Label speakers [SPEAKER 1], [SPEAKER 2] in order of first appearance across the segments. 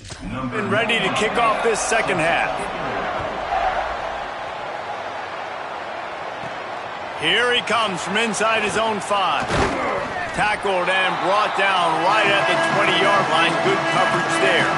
[SPEAKER 1] And ready to kick off this second half. Here he comes from inside his own 5. Tackled and brought down right at the 20-yard line. Good coverage there.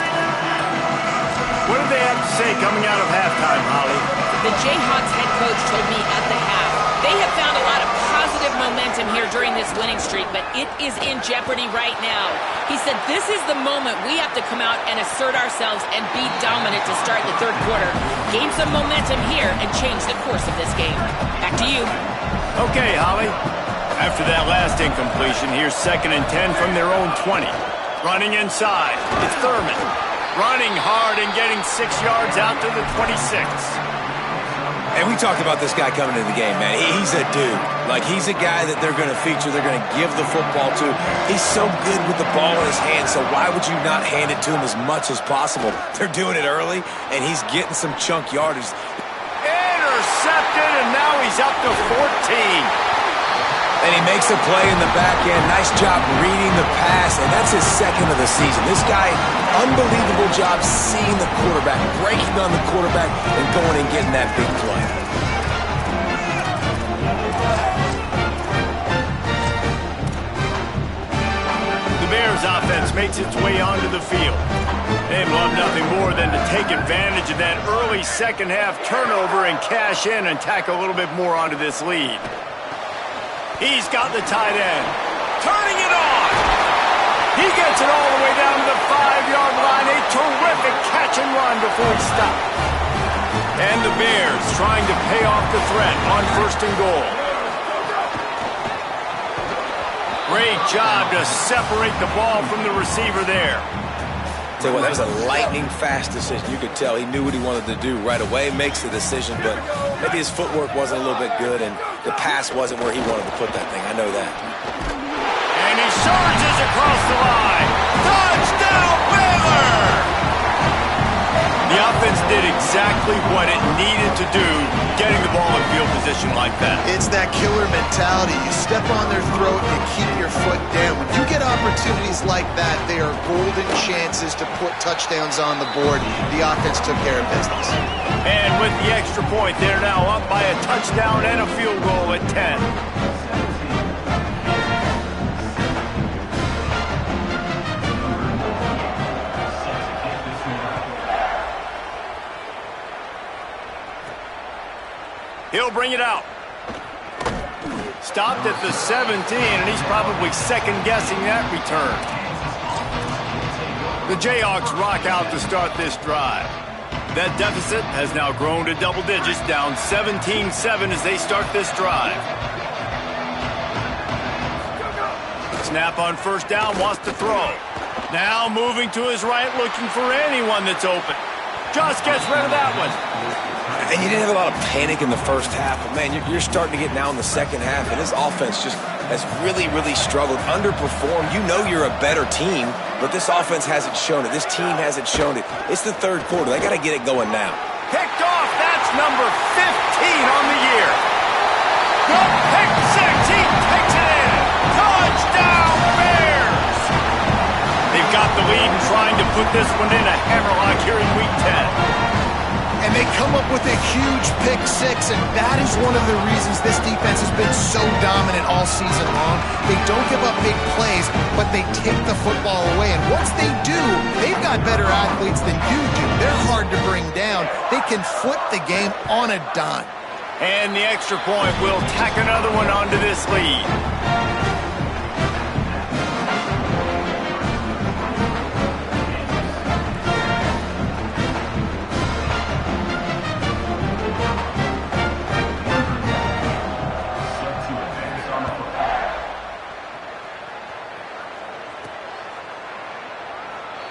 [SPEAKER 1] What did they have to say coming out of halftime, Holly?
[SPEAKER 2] The Jayhawks head coach told me at the half, they have found a lot of positive momentum here during this winning streak, but it is in jeopardy right now. He said this is the moment we have to come out and assert ourselves and be dominant to start the third quarter. Gain some momentum here and change the course of this game. Back to you.
[SPEAKER 1] Okay, Holly. After that last incompletion, here's 2nd and 10 from their own 20. Running inside, it's Thurman. Running hard and getting 6 yards out to the 26.
[SPEAKER 3] And we talked about this guy coming into the game, man. He's a dude. Like, he's a guy that they're going to feature, they're going to give the football to. He's so good with the ball in his hands, so why would you not hand it to him as much as possible? They're doing it early, and he's getting some chunk yardage.
[SPEAKER 1] Intercepted, and now he's up to 14.
[SPEAKER 3] And he makes a play in the back end. Nice job reading the pass, and that's his 2nd of the season. This guy, unbelievable job seeing the quarterback, breaking on the quarterback, and going and getting that big play.
[SPEAKER 1] The Bears offense makes its way onto the field. They'd love nothing more than to take advantage of that early second half turnover and cash in and tack a little bit more onto this lead. He's got the tight end. Turning it on. He gets it all the way down to the 5-yard line. A terrific catch and run before he stopped. And the Bears trying to pay off the threat on 1st and goal. Great job to separate the ball from the receiver there.
[SPEAKER 3] Tell you what, that was a lightning-fast decision. You could tell he knew what he wanted to do right away, makes the decision, but maybe his footwork wasn't a little bit good, and the pass wasn't where he wanted to put that thing. I know that.
[SPEAKER 1] And he surges across the line. Touchdown, Baylor! The offense did exactly what it needed to do, getting the ball in field position like that.
[SPEAKER 4] It's that killer mentality. You step on their throat, you keep your foot down. When you get opportunities like that, they are golden chances to put touchdowns on the board. The offense took care of business.
[SPEAKER 1] And with the extra point, they're now up by a touchdown and a field goal at 10. He'll bring it out. Stopped at the 17, and he's probably second-guessing that return. The Jayhawks rock out to start this drive. That deficit has now grown to double digits, down 17-7 as they start this drive. Snap on 1st down, wants to throw. Now moving to his right, looking for anyone that's open. Just gets rid of that one.
[SPEAKER 3] And you didn't have a lot of panic in the first half, but, man, you're starting to get now in the second half, and his offense just has really, really struggled, underperformed. You know you're a better team, but this offense hasn't shown it. This team hasn't shown it. It's the third quarter. They got to get it going now.
[SPEAKER 1] Picked off. That's number 15 on the year. Good pick six. He takes it in. Touchdown, Bears! They've got the lead and trying to put this one in a hammerlock here in Week 10.
[SPEAKER 4] And they come up with a huge pick six, and that is one of the reasons this defense has been so dominant all season long. They don't give up big plays, but they take the football away. And once they do, they've got better athletes than you do. They're hard to bring down. They can flip the game on a dime.
[SPEAKER 1] And the extra point will tack another one onto this lead.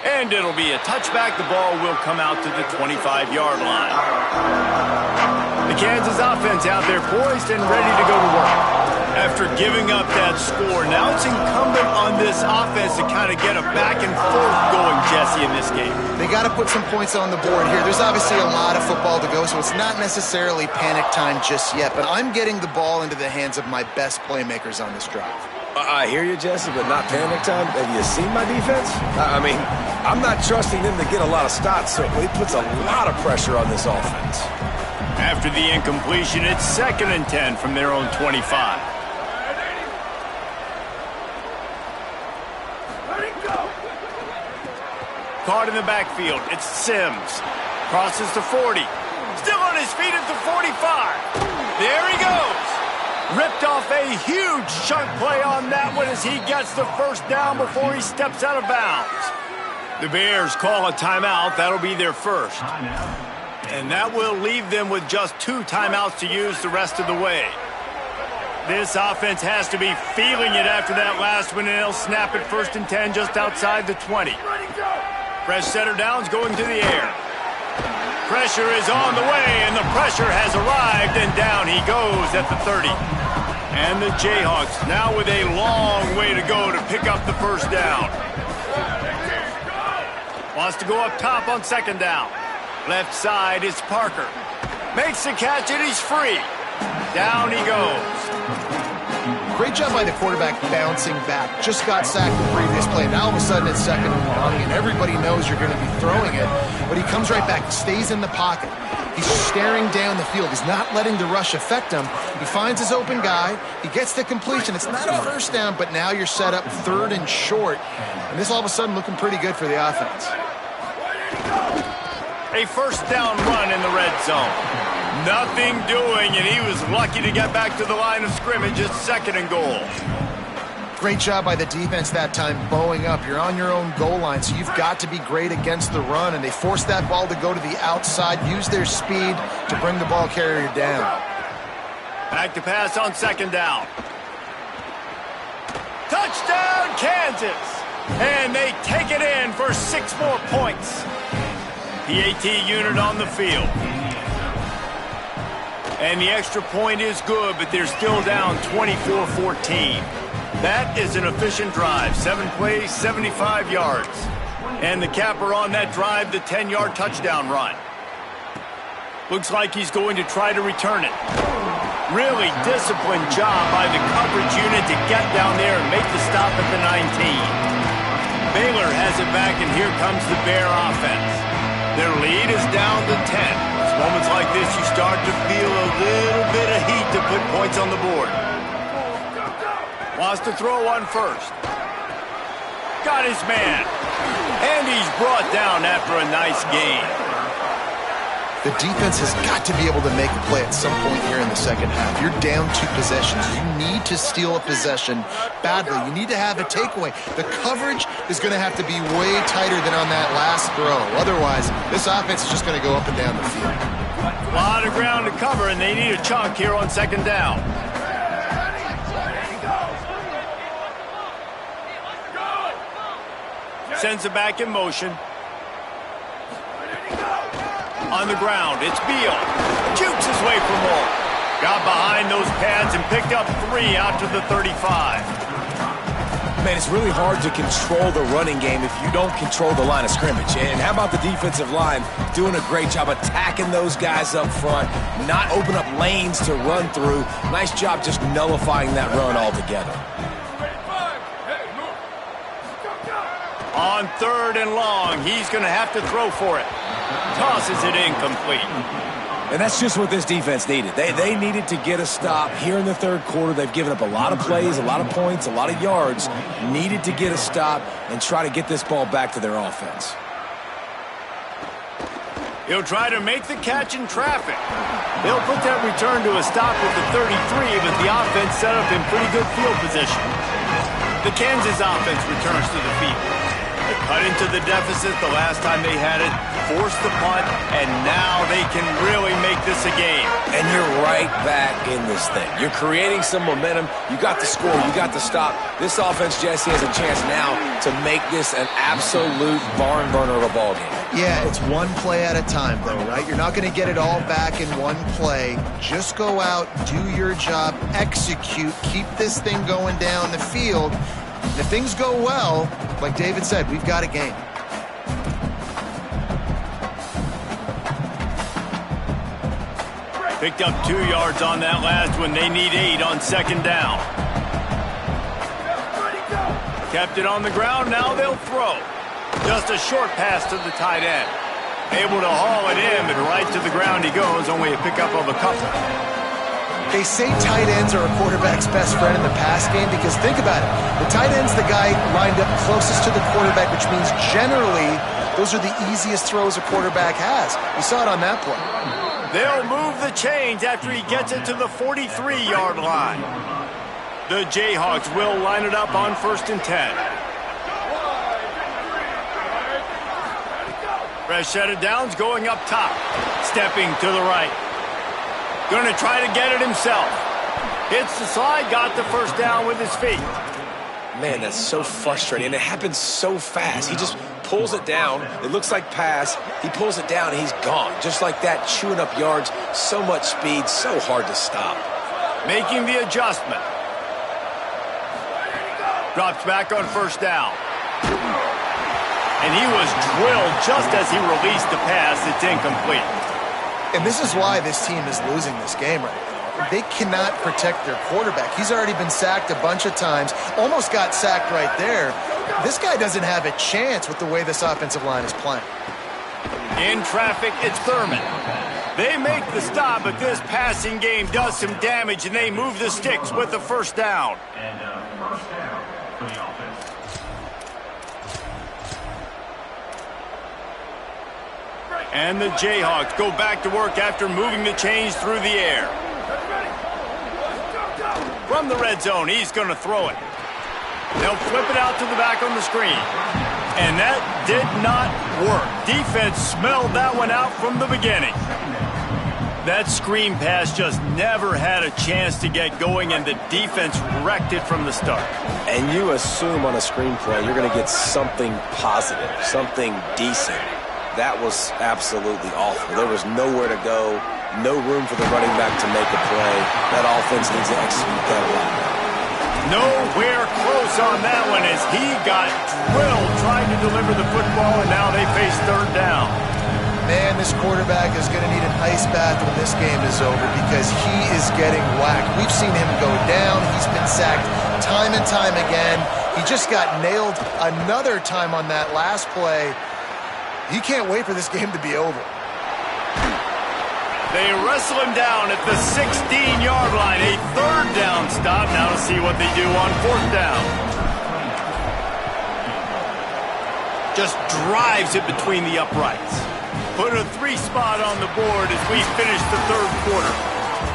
[SPEAKER 1] And it'll be a touchback. The ball will come out to the 25-yard line. The Kansas offense out there poised and ready to go to work. After giving up that score, now it's incumbent on this offense to kind of get a back and forth going, Jesse, in this game.
[SPEAKER 4] They got to put some points on the board here. There's obviously a lot of football to go, so it's not necessarily panic time just yet, but I'm getting the ball into the hands of my best playmakers on this drive.
[SPEAKER 3] I hear you, Jesse, but not panic time. Have you seen my defense? I mean, I'm not trusting them to get a lot of stops, so it puts a lot of pressure on this offense.
[SPEAKER 1] After the incompletion, it's 2nd and 10 from their own 25. Caught in the backfield. It's Sims. Crosses to 40. Still on his feet at the 45. There he goes. Ripped off a huge chunk play on that one as he gets the first down before he steps out of bounds. The Bears call a timeout. That'll be their first. And that will leave them with just 2 timeouts to use the rest of the way. This offense has to be feeling it after that last one, and they'll snap it 1st and 10 just outside the 20. Fresh set of downs going to the air. Pressure is on the way, and the pressure has arrived, and down he goes at the 30. And the Jayhawks now with a long way to go to pick up the first down. Wants to go up top on 2nd down. Left side is Parker. Makes the catch, and he's free. Down he goes.
[SPEAKER 4] Great job by the quarterback bouncing back. Just got sacked the previous play. Now all of a sudden it's 2nd and long, and everybody knows you're going to be throwing it. But he comes right back, stays in the pocket. He's staring down the field. He's not letting the rush affect him. He finds his open guy. He gets the completion. It's not a first down, but now you're set up 3rd and short. And this all of a sudden looking pretty good for the offense.
[SPEAKER 1] A first down run in the red zone. Nothing doing, and he was lucky to get back to the line of scrimmage at 2nd and goal.
[SPEAKER 4] Great job by the defense that time, bowing up. You're on your own goal line, so you've got to be great against the run, and they forced that ball to go to the outside, use their speed to bring the ball carrier down.
[SPEAKER 1] Back to pass on 2nd down. Touchdown, Kansas! And they take it in for 6 more points. PAT unit on the field. And the extra point is good, but they're still down 24-14. That is an efficient drive. 7 plays, 75 yards. And the capper on that drive, the 10-yard touchdown run. Looks like he's going to try to return it. Really disciplined job by the coverage unit to get down there and make the stop at the 19. Baylor has it back, and here comes the Bear offense. Their lead is down to 10. It's moments like this you start to feel a little bit of heat to put points on the board. Wants to throw one first. Got his man. And he's brought down after a nice gain.
[SPEAKER 4] The defense has got to be able to make a play at some point here in the 2nd half. You're down 2 possessions. You need to steal a possession badly. You need to have a takeaway. The coverage is going to have to be way tighter than on that last throw. Otherwise, this offense is just going to go up and down the field.
[SPEAKER 1] A lot of ground to cover, and they need a chunk here on 2nd down. Sends it back in motion. On the ground, it's Beal. Jukes his way for more. Got behind those pads and picked up 3 out to the 35.
[SPEAKER 3] Man, it's really hard to control the running game if you don't control the line of scrimmage. And how about the defensive line doing a great job attacking those guys up front, not open up lanes to run through. Nice job just nullifying that run altogether.
[SPEAKER 1] On 3rd and long, he's going to have to throw for it. Tosses it incomplete.
[SPEAKER 3] And that's just what this defense needed. They needed to get a stop here in the 3rd quarter. They've given up a lot of plays, a lot of points, a lot of yards. Needed to get a stop and try to get this ball back to their offense.
[SPEAKER 1] He'll try to make the catch in traffic. They'll put that return to a stop with the 33, but the offense set up in pretty good field position. The Kansas offense returns to the field. They cut into the deficit the last time they had it, forced the punt, and now they can really make this a game.
[SPEAKER 3] And you're right back in this thing. You're creating some momentum. You got the score. You got the stop. This offense, Jesse, has a chance now to make this an absolute barn burner of a ball game.
[SPEAKER 4] Yeah, it's one play at a time, though, right? You're not going to get it all back in one play. Just go out, do your job, execute, keep this thing going down the field. And if things go well, like David said, we've got a game.
[SPEAKER 1] Picked up 2 yards on that last one. They need 8 on 2nd down. Kept it on the ground. Now they'll throw. Just a short pass to the tight end. Able to haul it in, but right to the ground he goes, only a pickup of a couple.
[SPEAKER 4] They say tight ends are a quarterback's best friend in the pass game because think about it. The tight end's the guy lined up closest to the quarterback, which means generally those are the easiest throws a quarterback has. You saw it on that play.
[SPEAKER 1] They'll move the chains after he gets it to the 43-yard line. The Jayhawks will line it up on 1st and 10. Fresh set of downs going up top. Stepping to the right. Going to try to get it himself. Hits the slide, got the first down with his feet.
[SPEAKER 3] Man, that's so frustrating, and it happens so fast. He just pulls it down. It looks like pass. He pulls it down, and he's gone. Just like that, chewing up yards. So much speed, so hard to stop.
[SPEAKER 1] Making the adjustment. Drops back on 1st down. And he was drilled just as he released the pass. It's incomplete.
[SPEAKER 4] And this is why this team is losing this game right now. They cannot protect their quarterback. He's already been sacked a bunch of times, almost got sacked right there. This guy doesn't have a chance with the way this offensive line is playing.
[SPEAKER 1] In traffic, it's Thurman. They make the stop, but this passing game does some damage, and they move the sticks with the 1st down.
[SPEAKER 5] And first down for the offense.
[SPEAKER 1] And the Jayhawks go back to work after moving the chains through the air. From the red zone, he's going to throw it. They'll flip it out to the back on the screen. And that did not work. Defense smelled that one out from the beginning. That screen pass just never had a chance to get going, and the defense wrecked it from the start.
[SPEAKER 3] And you assume on a screenplay you're going to get something positive, something decent. That was absolutely awful. There was nowhere to go, no room for the running back to make a play. That offense needs to execute that a lot better.
[SPEAKER 1] Nowhere close on that one as he got drilled trying to deliver the football, and now they face 3rd down.
[SPEAKER 4] Man, this quarterback is going to need an ice bath when this game is over because he is getting whacked. We've seen him go down. He's been sacked time and time again. He just got nailed another time on that last play. He can't wait for this game to be over.
[SPEAKER 1] They wrestle him down at the 16-yard line. A 3rd down stop. Now to see what they do on 4th down. Just drives it between the uprights. Put a 3 spot on the board as we finish the 3rd quarter.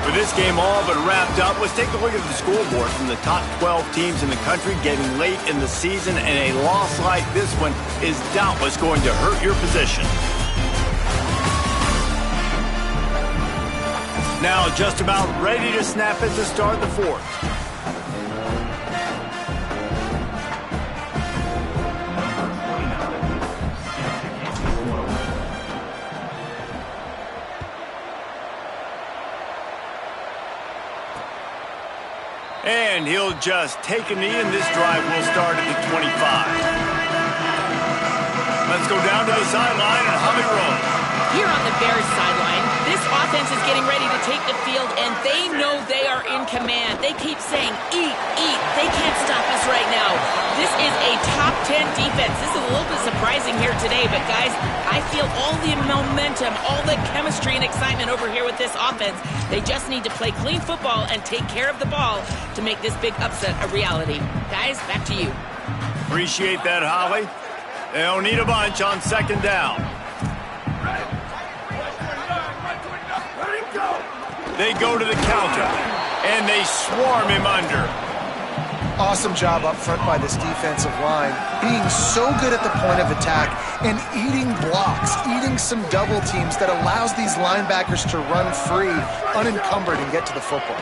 [SPEAKER 1] With this game all but wrapped up, let's take a look at the scoreboard from the top 12 teams in the country getting late in the season, and a loss like this one is doubtless going to hurt your position. Now just about ready to snap it to start the 4th. And he'll just take a knee, and this drive will start at the 25. Let's go down to the sideline and Holly Rowe.
[SPEAKER 2] Here on the Bears sideline, this offense is getting ready to take the field, and they know they are in command. They keep saying, eat, eat. They can't stop us right now. This is a top 10 defense. This is a little bit surprising here today, but guys, I feel all the momentum, all the chemistry and excitement over here with this offense. They just need to play clean football and take care of the ball to make this big upset a reality. Guys, back to you.
[SPEAKER 1] Appreciate that, Holly. They'll need a bunch on 2nd down. They go to the counter, and they swarm him under.
[SPEAKER 4] Awesome job up front by this defensive line, being so good at the point of attack and eating blocks, eating some double teams that allows these linebackers to run free, unencumbered, and get to the football.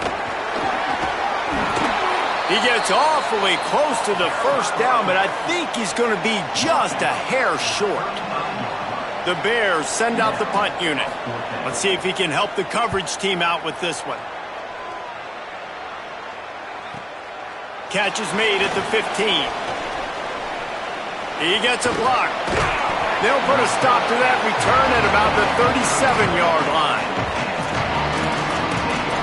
[SPEAKER 1] He gets awfully close to the 1st down, but I think he's going to be just a hair short. The Bears send out the punt unit. Let's see if he can help the coverage team out with this one. Catch is made at the 15. He gets a block. They'll put a stop to that return at about the 37-yard line.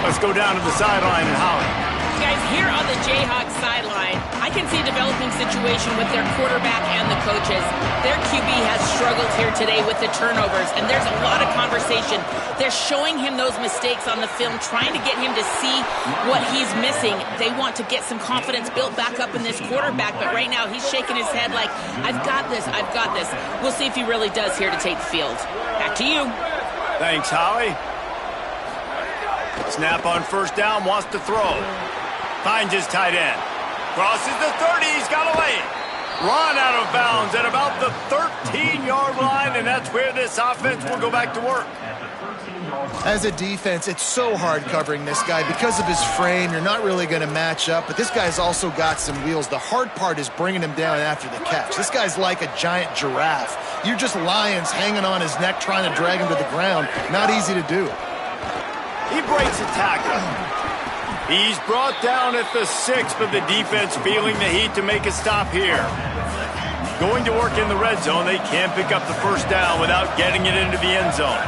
[SPEAKER 1] Let's go down to the sideline and Holly.
[SPEAKER 2] Guys, here on the Jayhawks sideline, I can see a developing situation with their quarterback and the coaches. Their QB has struggled here today with the turnovers, and there's a lot of conversation. They're showing him those mistakes on the film, trying to get him to see what he's missing. They want to get some confidence built back up in this quarterback, but right now he's shaking his head like, I've got this, I've got this. We'll see if he really does here to take the field. Back to you.
[SPEAKER 1] Thanks, Holly. Snap on first down, wants to throw. Finds his tight end. Crosses the 30, he's got a lane. Run out of bounds at about the 13-yard line, and that's where this offense will go back to work.
[SPEAKER 4] As a defense, it's so hard covering this guy. Because of his frame, you're not really going to match up, but this guy's also got some wheels. The hard part is bringing him down after the catch. This guy's like a giant giraffe. You're just lions hanging on his neck trying to drag him to the ground. Not easy to do.
[SPEAKER 1] He breaks a tackle. He's brought down at the 6, but the defense feeling the heat to make a stop here. Going to work in the red zone, they can't pick up the first down without getting it into the end zone.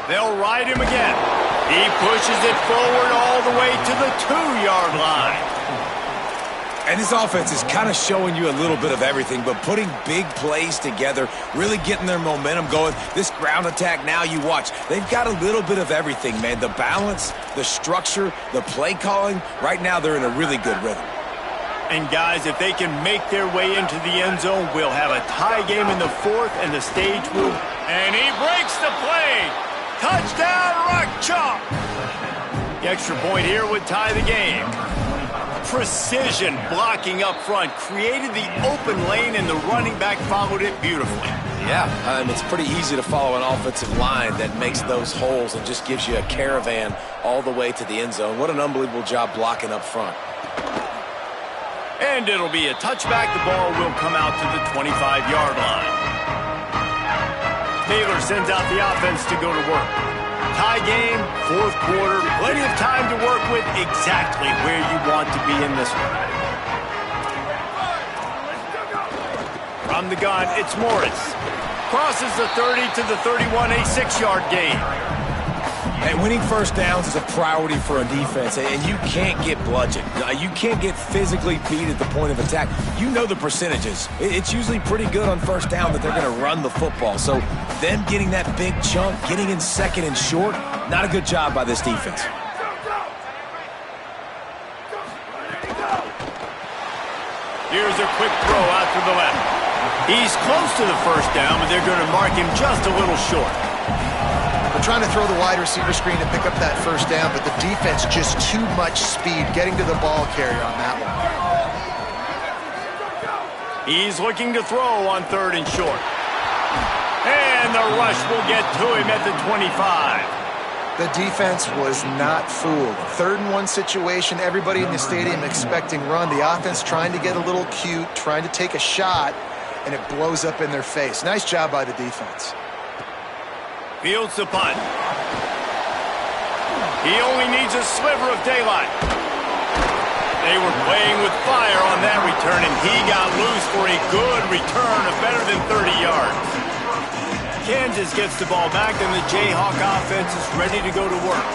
[SPEAKER 1] They'll ride him again. He pushes it forward all the way to the 2-yard line.
[SPEAKER 3] And this offense is kind of showing you a little bit of everything, but putting big plays together, really getting their momentum going. This ground attack now, you watch. They've got a little bit of everything, man. The balance, the structure, the play calling. Right now, they're in a really good rhythm.
[SPEAKER 1] And, guys, if they can make their way into the end zone, we'll have a tie game in the 4th, and the stage will... And he breaks the play. Touchdown, Ncaa. The extra point here would tie the game. Precision blocking up front, created the open lane, and the running back followed it beautifully.
[SPEAKER 3] Yeah, and it's pretty easy to follow an offensive line that makes those holes and just gives you a caravan all the way to the end zone. What an unbelievable job blocking up front.
[SPEAKER 1] And it'll be a touchback. The ball will come out to the 25-yard line. Taylor sends out the offense to go to work. Tie game, 4th quarter, plenty of time to work with, exactly where you want to be in this one. From the gun, it's Morris. Crosses the 30 to the 31, a 6-yard gain.
[SPEAKER 3] And winning first downs is a priority for a defense, and you can't get bludgeoned. You can't get physically beat at the point of attack. You know the percentages. It's usually pretty good on first down that they're going to run the football. So them getting that big chunk, getting in second and short, not a good job by this defense.
[SPEAKER 1] Here's a quick throw out to the left. He's close to the first down, but they're going to mark him just a little short.
[SPEAKER 4] They're trying to throw the wide receiver screen to pick up that first down, but the defense just too much speed getting to the ball carrier on that one.
[SPEAKER 1] He's looking to throw on 3rd and short. And the rush will get to him at the 25.
[SPEAKER 4] The defense was not fooled. 3rd and 1 situation, everybody in the stadium expecting run. The offense trying to get a little cute, trying to take a shot, and it blows up in their face. Nice job by the defense.
[SPEAKER 1] Fields the punt. He only needs a sliver of daylight. They were playing with fire on that return, and he got loose for a good return of better than 30 yards. Kansas gets the ball back, and the Jayhawk offense is ready to go to work.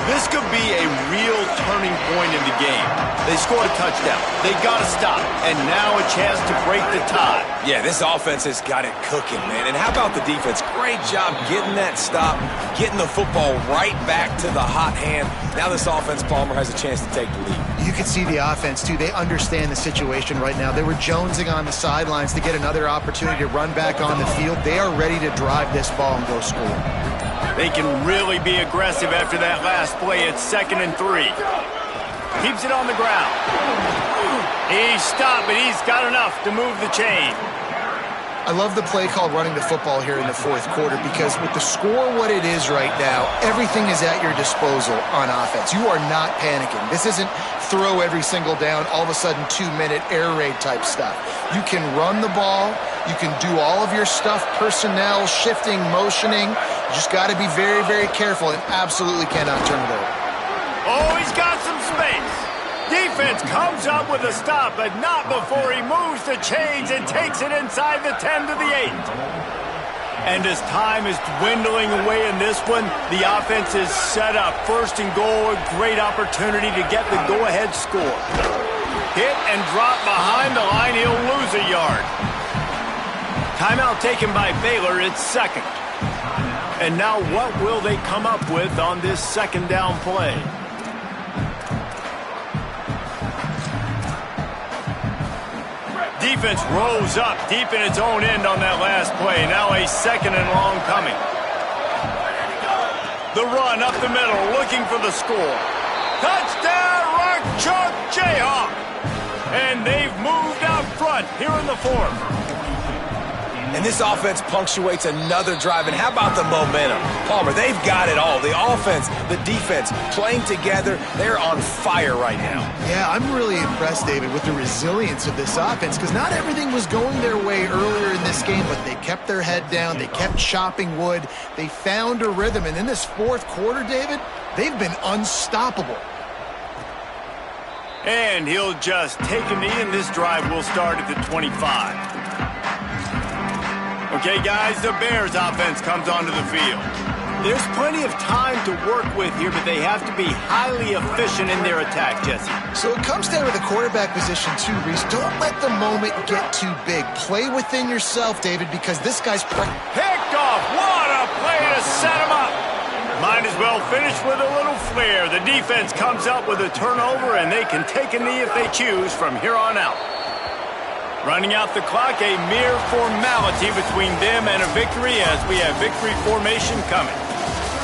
[SPEAKER 1] This could be a real turning point in the game. They score a touchdown. They got to stop. And now a chance to break the tie.
[SPEAKER 3] Yeah, this offense has got it cooking, man. And how about the defense? Great job getting that stop, getting the football right back to the hot hand. Now this offense, Palmer, has a chance to take the lead.
[SPEAKER 4] You can see the offense, too. They understand the situation right now. They were jonesing on the sidelines to get another opportunity to run back on the field. They are ready to drive this ball and go score.
[SPEAKER 1] They can really be aggressive after that last play. It's 2nd and 3. Keeps it on the ground. He's stopped, but he's got enough to move the chain.
[SPEAKER 4] I love the play call running the football here in the 4th quarter because with the score what it is right now, everything is at your disposal on offense. You are not panicking. This isn't throw every single down, all of a sudden 2-minute air raid type stuff. You can run the ball. You can do all of your stuff, personnel, shifting, motioning. You just got to be very, very careful and absolutely cannot turn it over.
[SPEAKER 1] Oh, he's got some space. Defense comes up with a stop, but not before he moves the chains and takes it inside the 10 to the 8. And as time is dwindling away in this one, the offense is set up. 1st and goal, a great opportunity to get the go-ahead score. Hit and drop behind the line. He'll lose a yard. Timeout taken by Baylor. It's second. And now what will they come up with on this second down play? Defense rose up deep in its own end on that last play. Now a second and long coming. The run up the middle, looking for the score. Touchdown, Rock Chalk Jayhawk! And they've moved out front here in the fourth.
[SPEAKER 3] And this offense punctuates another drive. And how about the momentum? Palmer, they've got it all. The offense, the defense, playing together. They're on fire right now.
[SPEAKER 4] Yeah, I'm really impressed, David, with the resilience of this offense, because not everything was going their way earlier in this game, but they kept their head down. They kept chopping wood. They found a rhythm. And in this fourth quarter, David, they've been unstoppable.
[SPEAKER 1] And he'll just take a knee, and this drive will start at the 25. Okay, guys, the Bears offense comes onto the field. There's plenty of time to work with here, but they have to be highly efficient in their attack, Jesse.
[SPEAKER 4] So it comes down to the quarterback position too, Reese. Don't let the moment get too big. Play within yourself, David, because this guy's
[SPEAKER 1] picked off. What a play to set him up. Might as well finish with a little flair. The defense comes up with a turnover, and they can take a knee if they choose from here on out. Running out the clock, a mere formality between them and a victory as we have victory formation coming.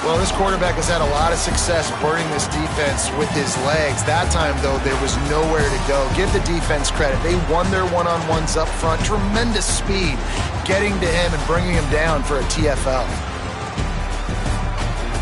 [SPEAKER 4] Well, this quarterback has had a lot of success burning this defense with his legs. That time, though, there was nowhere to go. Give the defense credit. They won their one-on-ones up front. Tremendous speed getting to him and bringing him down for a TFL.